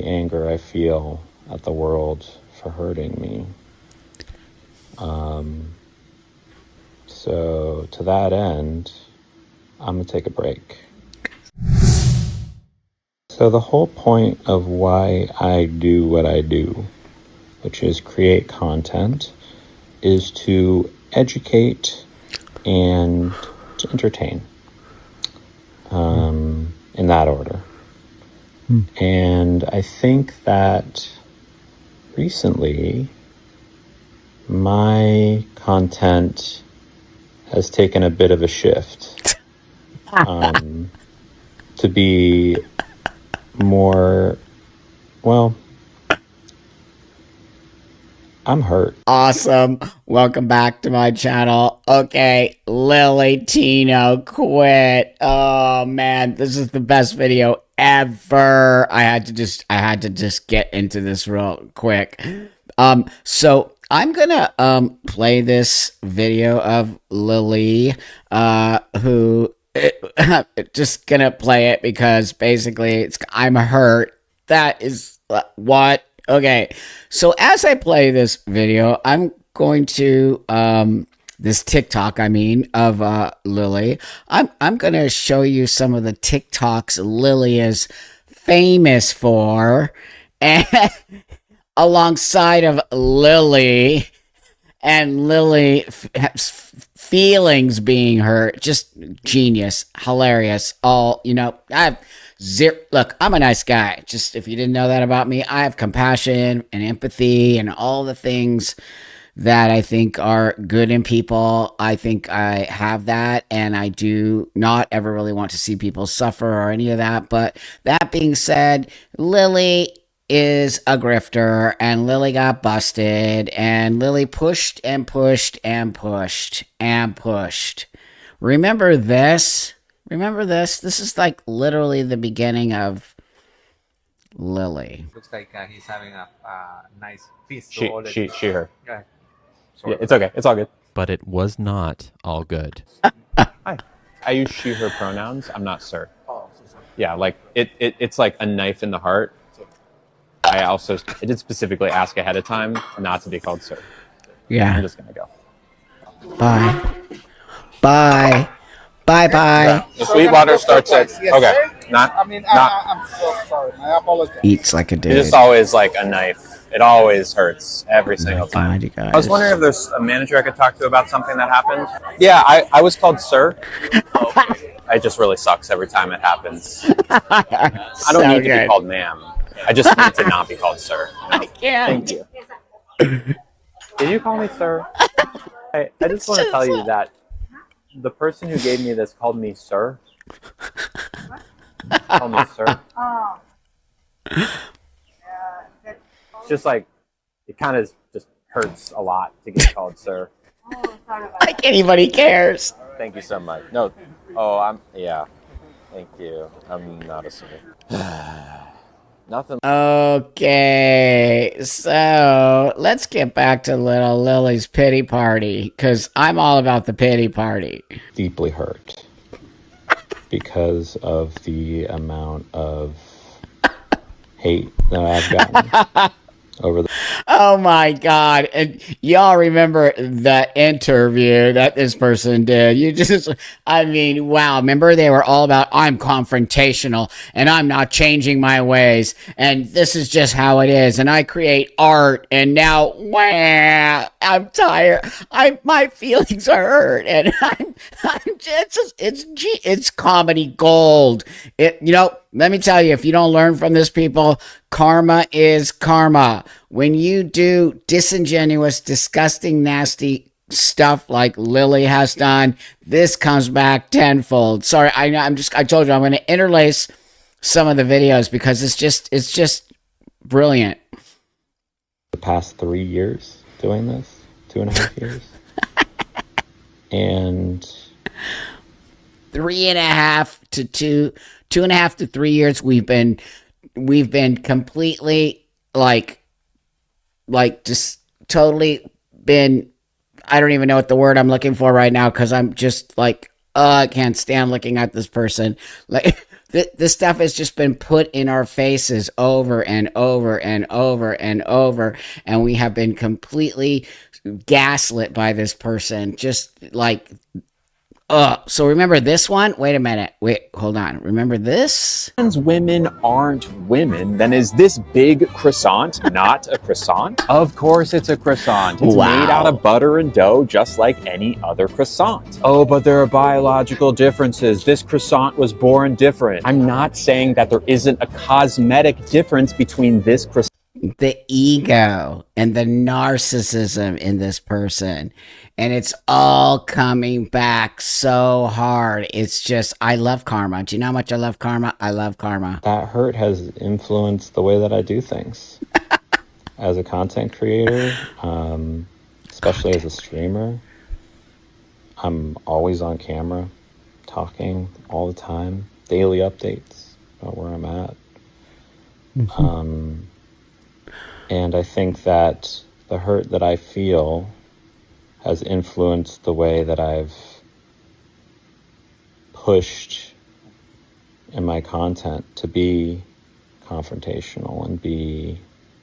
anger I feel at the world for hurting me. So to that end, I'm gonna take a break. So the whole point of why I do what I do, which is create content, is to educate and to entertain, in that order. And I think that recently my content has taken a bit of a shift to be more, well, I'm hurt. Awesome. Welcome back to my channel. Okay, Lilly Tino quit. Oh man, this is the best video ever. I had to just get into this real quick. So I'm gonna play this video of Lilly, who just gonna play it because basically I'm hurt. That is what. Okay, so as I play this video, I'm going to this TikTok, I mean, of Lilly. I'm gonna show you some of the TikToks Lilly is famous for, and alongside of Lilly and Lilly feelings being hurt. Just genius, hilarious. All, you know, look, I'm a nice guy. Just if you didn't know that about me, I have compassion and empathy and all the things that I think are good in people. I think I have that, and I do not ever really want to see people suffer or any of that. But that being said, Lilly is a grifter, and Lilly got busted, and Lilly pushed and pushed and pushed and pushed. Remember this? Remember this? This is like literally the beginning of Lilly. Looks like he's having a nice feast. She, her. Yeah. Yeah, it's okay. It's all good. But it was not all good. Hi. I use she, her pronouns. I'm not sir. Oh, so sorry. Yeah, like it's like a knife in the heart. I did specifically ask ahead of time not to be called sir. Yeah. I'm just gonna go. Bye. Bye. Bye. Bye. The Sweetwater starts at okay. I'm so sorry. I apologize. Eats like a dude. It's just always like a knife. It always hurts every single time. God, you guys. I was wondering if there's a manager I could talk to about something that happened. Yeah, I was called sir. It just really sucks every time it happens. I don't need to be called ma'am. I just need to not be called sir. I can't. Thank you. Did you call me sir? I just want to tell you that the person who gave me this called me sir. Called me sir. Oh. It's just like, it kind of just hurts a lot to get called sir. Oh, sorry about Like anybody cares. Thank you so much. No, yeah. Thank you. I'm not a sir. Nothing. Okay, so let's get back to little Lilly's pity party, because I'm all about the pity party. Deeply hurt because of the amount of hate that I've gotten over the. Oh my God. And y'all remember the interview that this person did. I mean, wow. Remember they were all about, I'm confrontational and I'm not changing my ways. And this is just how it is. And I create art. And now, wow, I'm tired. My feelings are hurt. And it's comedy gold. Let me tell you, if you don't learn from this, people, karma is karma. When you do disingenuous, disgusting, nasty stuff like Lilly has done, this comes back tenfold. Sorry, I told you I'm going to interlace some of the videos because it's just brilliant. The past 3 years doing this, 2.5 years. And 3.5 to 2.5 to 3 years we've been completely like just totally been, I don't even know what the word I'm looking for right now, because I'm just like, I can't stand looking at this person. Like This stuff has just been put in our faces over and over and over and over, and we have been completely gaslit by this person. Just like, so remember this one? Wait a minute. Wait, hold on. Remember this? Women aren't women, then is this big croissant not a croissant? Of course it's a croissant. It's made out of butter and dough just like any other croissant. Oh, but there are biological differences. This croissant was born different. I'm not saying that there isn't a cosmetic difference between this croissant. The ego and the narcissism in this person, and it's all coming back so hard. It's just, I love karma. Do you know how much I love karma? I love karma. That hurt has influenced the way that I do things. As a content creator, especially as a streamer, I'm always on camera, talking all the time, daily updates about where I'm at. And I think that the hurt that I feel has influenced the way that I've pushed in my content to be confrontational and be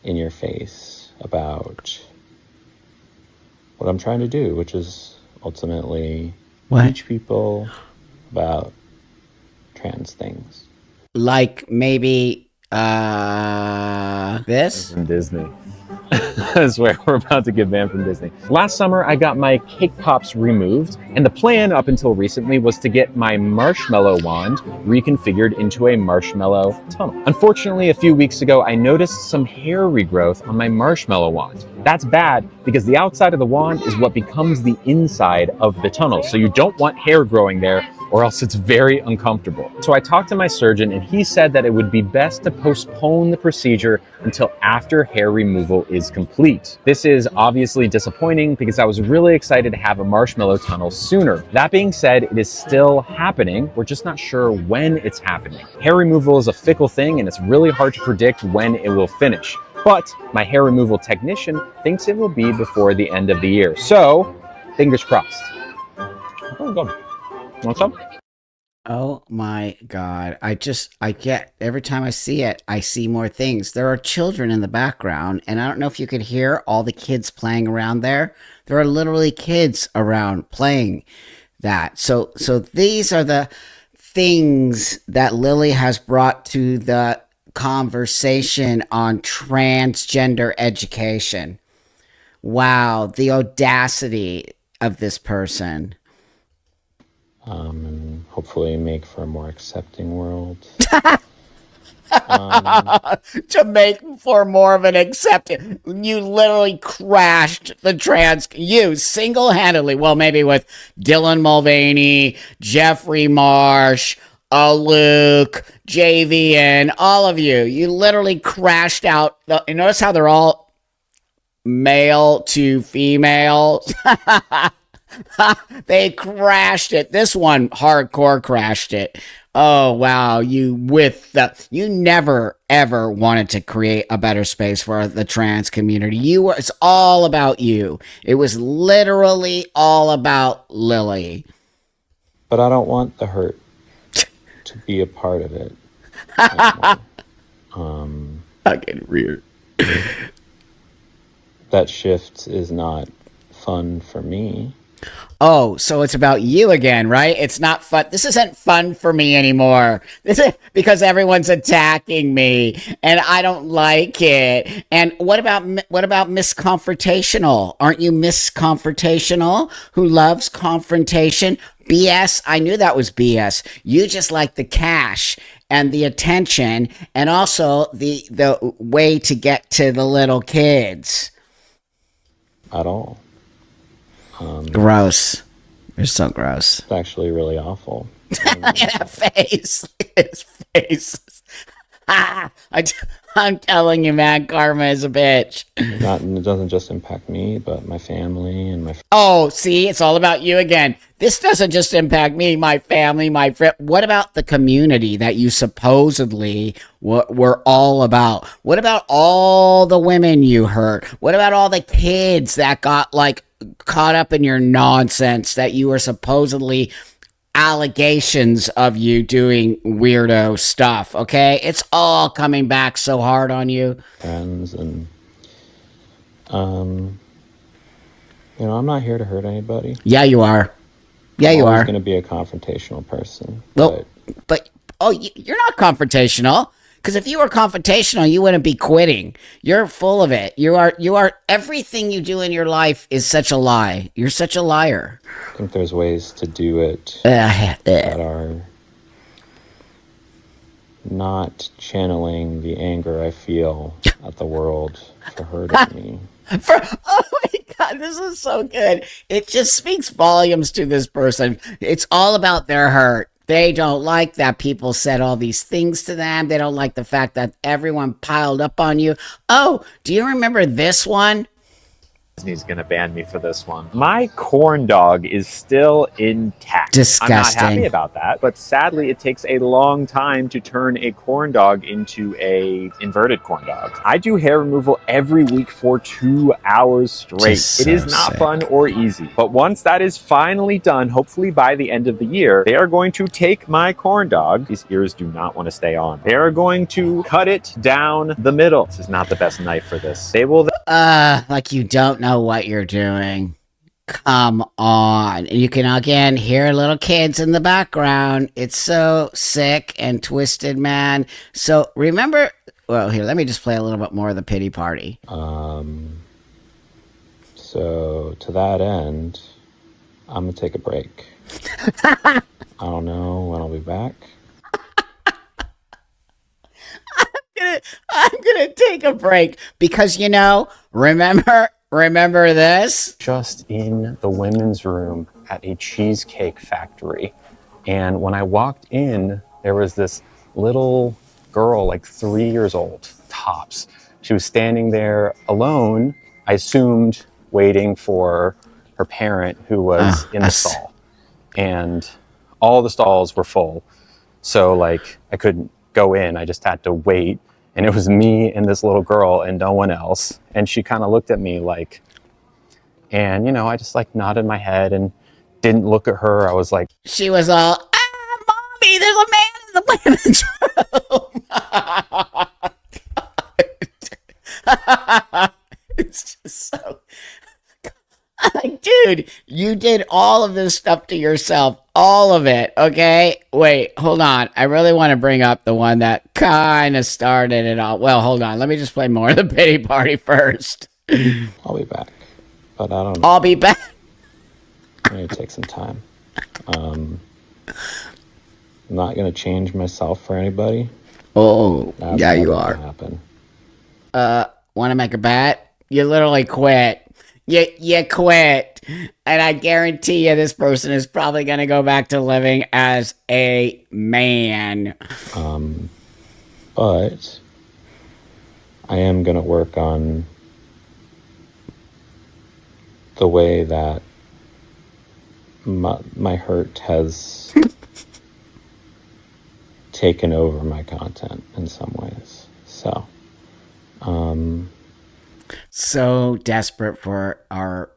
in your face about what I'm trying to do, which is ultimately teach people about trans things. Like maybe this? From Disney. I swear, we're about to get banned from Disney. Last summer, I got my cake pops removed, and the plan up until recently was to get my marshmallow wand reconfigured into a marshmallow tunnel. Unfortunately, a few weeks ago, I noticed some hair regrowth on my marshmallow wand. That's bad because the outside of the wand is what becomes the inside of the tunnel, so you don't want hair growing there, or else it's very uncomfortable. So I talked to my surgeon and he said that it would be best to postpone the procedure until after hair removal is complete. This is obviously disappointing because I was really excited to have a marshmallow tunnel sooner. That being said, it is still happening. We're just not sure when it's happening. Hair removal is a fickle thing and it's really hard to predict when it will finish. But my hair removal technician thinks it will be before the end of the year. So, fingers crossed. Oh, God. Want some? Oh my God. I get, every time I see it, I see more things. There are children in the background, and I don't know if you could hear all the kids playing around there. There are literally kids around playing that. So these are the things that Lilly has brought to the conversation on transgender education. Wow, the audacity of this person. And hopefully make for a more accepting world. To make for more of an acceptance. You literally crashed the you single-handedly, well, maybe with Dylan Mulvaney, Jeffrey Marsh, Luke, JVN, all of you. You literally crashed out. You notice how they're all male to female? They crashed it. This one hardcore crashed it. Oh wow, you never ever wanted to create a better space for the trans community. It's all about you. It was literally all about Lilly. But I don't want the hurt to be a part of it. Fucking weird. That shift is not fun for me. Oh, so it's about you again, right? It's not fun. This isn't fun for me anymore. This is because everyone's attacking me and I don't like it. And what about misconfrontational? Aren't you misconfrontational? Who loves confrontation? BS. I knew that was BS. You just like the cash and the attention and also the way to get to the little kids. At all. Gross. You're so gross. It's actually really awful. That face. His face. I'm telling you, man, karma is a bitch. It doesn't just impact me, but my family and my... Oh, see, it's all about you again. This doesn't just impact me, my family, my friend. What about the community that you supposedly were all about? What about all the women you hurt? What about all the kids that got, like, caught up in your nonsense that you were supposedly allegations of you doing weirdo stuff, okay? It's all coming back so hard on you. Friends and you know, I'm not here to hurt anybody. Yeah, you are. Yeah, you I'm always are. going to be a confrontational person. Well, but you're not confrontational. Because if you were confrontational, you wouldn't be quitting. You're full of it. You are. Everything you do in your life is such a lie. You're such a liar. I think there's ways to do it that are not channeling the anger I feel at the world for hurting me. Oh my God, this is so good. It just speaks volumes to this person. It's all about their hurt. They don't like that people said all these things to them. They don't like the fact that everyone piled up on you. Oh, do you remember this one? Disney's gonna ban me for this one. My corn dog is still intact. Disgusting. I'm not happy about that, but sadly it takes a long time to turn a corn dog into a inverted corn dog. I do hair removal every week for 2 hours straight. Just It is so not sick. fun or easy, but once that is finally done, hopefully by the end of the year, they are going to take my corn dog. These ears do not want to stay on. They are going to cut it down the middle. This is not the best knife for this. They will Like you don't know what you're doing. Come on. You can again hear little kids in the background. It's so sick and twisted, man. So remember, well, here, let me just play a little bit more of the pity party. So to that end, I'm gonna take a break. I don't know when I'll be back. I'm gonna take a break because remember this? just in the women's room at a cheesecake factory. And when I walked in, there was this little girl, like 3 years old, tops. She was standing there alone, I assumed waiting for her parent who was in the stall. And all the stalls were full. So like I couldn't go in, I just had to wait. And it was me and this little girl and no one else. And she kind of looked at me like, and I just like nodded my head and didn't look at her. I was like, She was all, mommy, there's a man in the women's room. It's just so, like, dude, you did all of this stuff to yourself. All of it, okay? Wait, hold on. I really want to bring up the one that kind of started it all. Well, hold on. Let me just play more of the pity party first. I'll be back, but I don't know. I'll be back. I'm gonna take some time. I'm not gonna change myself for anybody. Oh, That's yeah, never you gonna are. happen. Want to make a bet? You literally quit. You quit. And I guarantee you this person is probably going to go back to living as a man. But I am gonna work on the way that my hurt has taken over my content in some ways. So, So desperate for our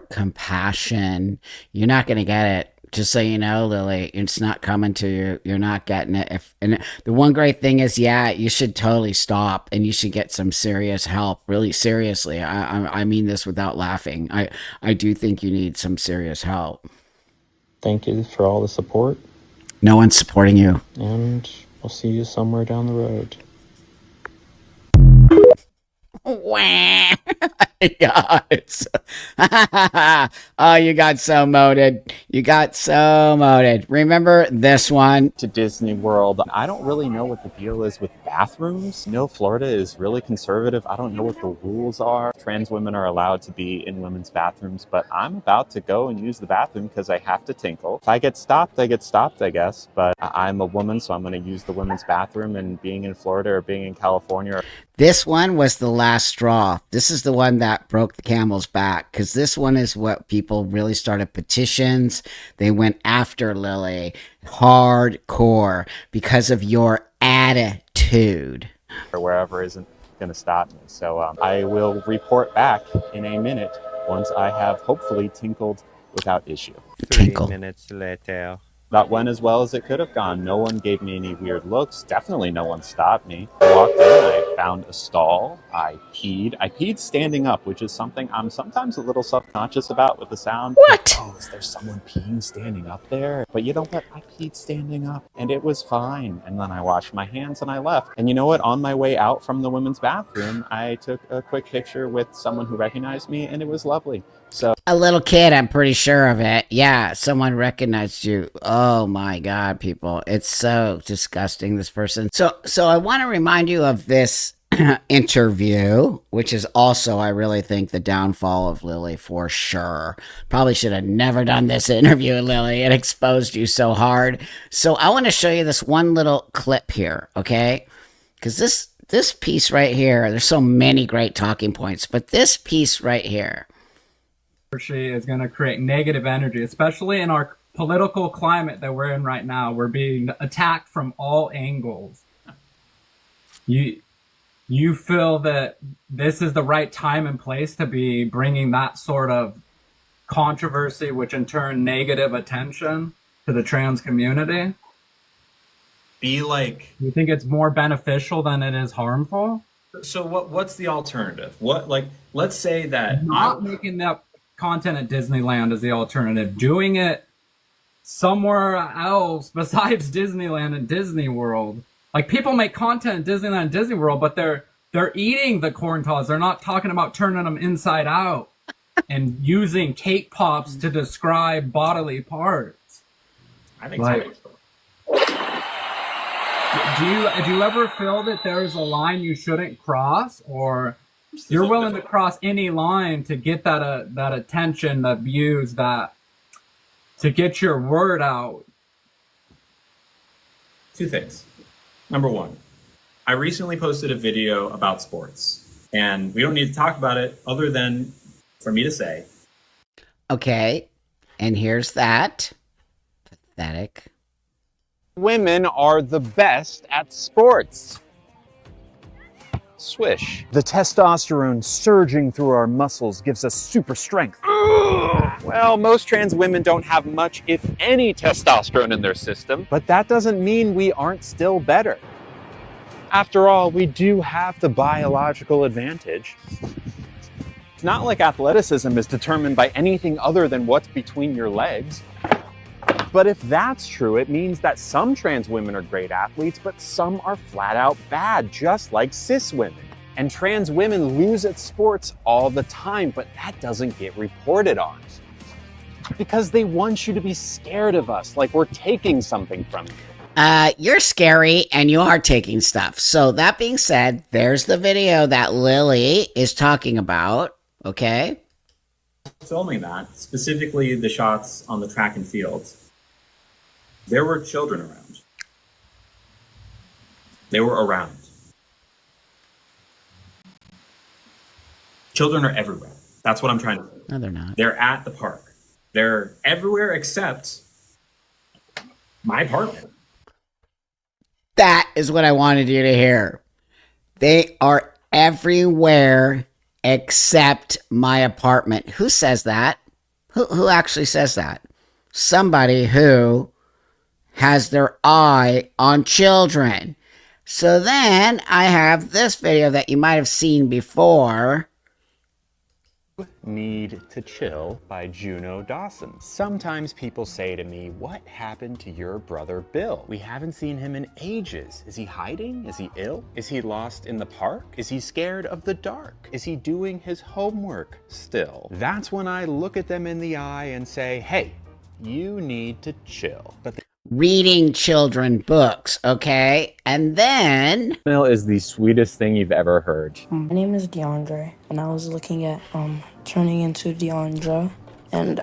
compassion. You're not going to get it. Just so you know, Lily, it's not coming to you. You're not getting it. And the one great thing is, yeah, you should totally stop and you should get some serious help. Really seriously, I mean this without laughing. I do think you need some serious help. thank you for all the support, No one's supporting you. and we'll see you somewhere down the road. Wah. God, oh, you got so moted. You got so moted. Remember this one? to Disney World. I don't really know what the deal is with bathrooms. Florida is really conservative. I don't know what the rules are. Trans women are allowed to be in women's bathrooms, but I'm about to go and use the bathroom because I have to tinkle. If I get stopped, I get stopped, I guess. But I'm a woman, so I'm going to use the women's bathroom, and being in Florida or being in California. This one was the last straw. This is the one that broke the camel's back because this one is what people really started petitions. They went after Lily hardcore because of your attitude. Or wherever isn't going to stop me. So I will report back in a minute once I have hopefully tinkled without issue. Tinkle. 3 minutes later. That went as well as it could have gone. No one gave me any weird looks. Definitely no one stopped me. I walked in, I found a stall, I peed. I peed standing up, which is something I'm sometimes a little self-conscious about with the sound. What? Like, oh, is there someone peeing standing up there? But you know what? I peed standing up and it was fine. And then I washed my hands and I left. And you know what? On my way out from the women's bathroom, I took a quick picture with someone who recognized me and it was lovely. So A little kid, I'm pretty sure of it. Yeah, someone recognized you. Oh my God, people. It's so disgusting, this person. So I want to remind you of this interview, which is also, I really think, the downfall of Lilly for sure. Probably should have never done this interview, Lilly. It exposed you so hard. So I want to show you this one little clip here, okay? Because this piece right here, there's so many great talking points, but this piece right here, she is going to create negative energy, especially in our political climate that we're in right now. We're being attacked from all angles. You feel that this is the right time and place to be bringing that sort of controversy, which in turn negative attention to the trans community? Be like, You think it's more beneficial than it is harmful? so what's the alternative? What, like, let's say that Not making that content at Disneyland is the alternative. Doing it somewhere else besides Disneyland and Disney World. Like, people make content at Disneyland and Disney World, but they're eating the corn dogs. They're not talking about turning them inside out and using cake pops to describe bodily parts. I think Like- so. Do you ever feel that there's a line you shouldn't cross, or you're willing to cross any line to get that attention, the views, that to get your word out? Two things. Number one, I recently posted a video about sports, and we don't need to talk about it other than for me to say, okay? And here's that. Pathetic. women are the best at sports. Swish. The testosterone surging through our muscles gives us super strength. Well, most trans women don't have much, if any, testosterone in their system, but that doesn't mean we aren't still better. After all, we do have the biological advantage. It's not like athleticism is determined by anything other than what's between your legs. But if that's true, it means that some trans women are great athletes, but some are flat out bad, just like cis women. And trans women lose at sports all the time, but that doesn't get reported on. Because they want you to be scared of us, like we're taking something from you. You're scary and you are taking stuff. So that being said, there's the video that Lilly is talking about, okay? filming that, specifically the shots on the track and field, there were children around. They were around. Children are everywhere. That's what I'm trying to say. No, they're not. They're at the park. They're everywhere except my apartment. That is what I wanted you to hear. They are everywhere except my apartment. Who says that? Who actually says that? Somebody who has their eye on children. So then I have this video that you might have seen before. Need to Chill by Juno Dawson. Sometimes people say to me, what happened to your brother Bill? We haven't seen him in ages. Is he hiding? Is he ill? Is he lost in the park? Is he scared of the dark? Is he doing his homework still? That's when I look at them in the eye and say, hey, you need to chill. But Reading children books, okay? And then Bill is the sweetest thing you've ever heard. My name is DeAndre, and I was looking at turning into Deandra, and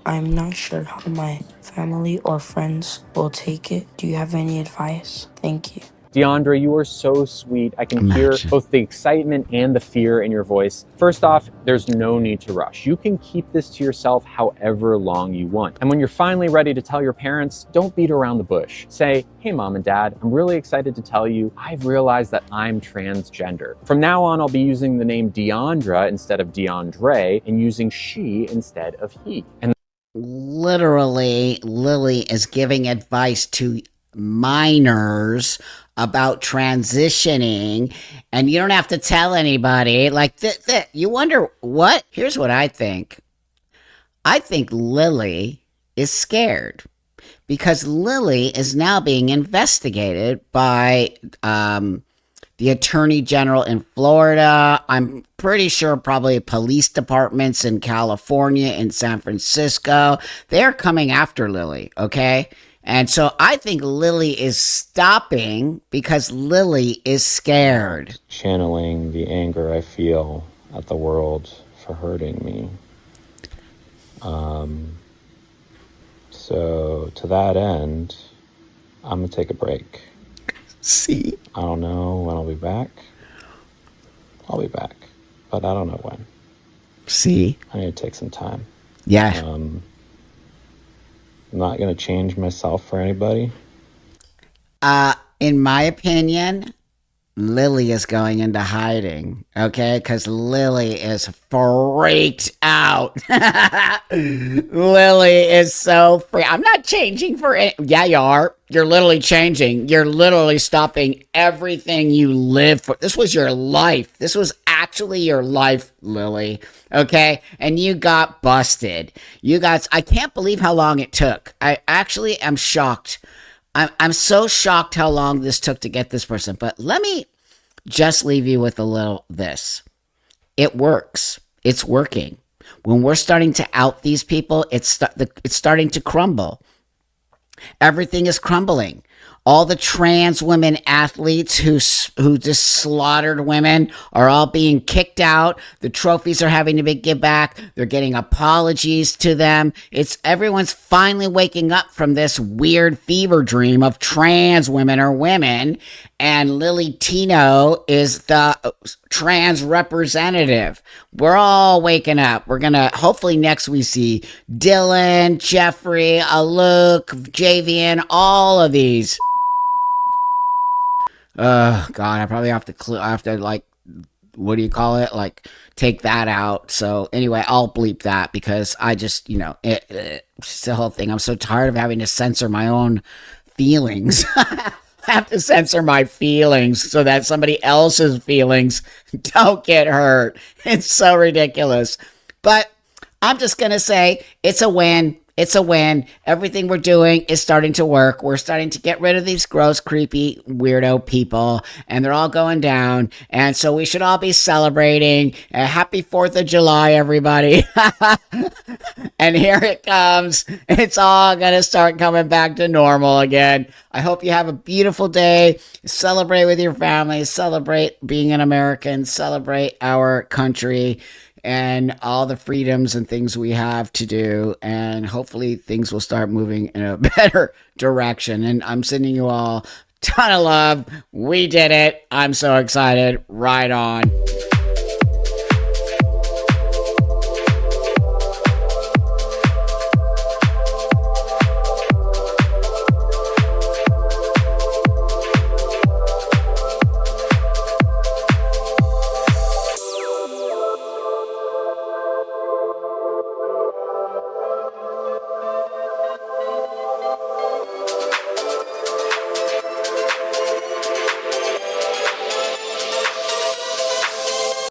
I'm not sure how my family or friends will take it. Do you have any advice? Thank you. DeAndre, you are so sweet. I can hear Imagine. both the excitement and the fear in your voice. First off, there's no need to rush. You can keep this to yourself however long you want. And when you're finally ready to tell your parents, don't beat around the bush. Say, hey, mom and dad, I'm really excited to tell you I've realized that I'm transgender. From now on, I'll be using the name Deandra instead of DeAndre and using she instead of he. And literally, Lilly is giving advice to minors about transitioning, and you don't have to tell anybody. Like, you wonder what? Here's what I think. I think Lilly is scared because Lilly is now being investigated by the attorney general in Florida. I'm pretty sure probably police departments in California and San Francisco. They're coming after Lilly, okay? And so I think Lilly is stopping because Lilly is scared. Channeling the anger I feel at the world for hurting me. So to that end, I'm gonna take a break. See? I don't know when I'll be back. I'll be back, but I don't know when. See? I need to take some time. Yeah. I'm not gonna change myself for anybody. In my opinion, Lilly is going into hiding, okay? Because Lilly is freaked out. Lilly is so free. I'm not changing for it. Yeah, you are. You're literally changing. You're literally stopping everything you live for. This was your life. This was actually your life, Lilly, okay? And you got busted. I can't believe how long it took. I actually am shocked. I'm so shocked how long this took to get this person. But let me just leave you with a little this. It works. It's working. When we're starting to out these people, it's starting to crumble. Everything is crumbling. All the trans women athletes who just slaughtered women are all being kicked out. The trophies are having to be give back. They're getting apologies to them. Everyone's finally waking up from this weird fever dream of trans women are women. And Lilly Tino is the trans representative. We're all waking up. We're going to, hopefully next we see Dylan, Jeffrey, Aluk, Javian, all of these. God, I probably have to like, what do you call it? Like, take that out. So anyway, I'll bleep that because I just, it's the whole thing. I'm so tired of having to censor my own feelings. I have to censor my feelings so that somebody else's feelings don't get hurt. It's so ridiculous. But I'm just going to say it's a win. It's a win. Everything we're doing is starting to work. We're starting to get rid of these gross, creepy, weirdo people, and they're all going down. And so we should all be celebrating. Happy 4th of July, everybody. And here it comes. It's all going to start coming back to normal again. I hope you have a beautiful day. Celebrate with your family. Celebrate being an American. Celebrate our country and all the freedoms and things we have to do. And hopefully things will start moving in a better direction. And I'm sending you all a ton of love. We did it. I'm so excited. Right on.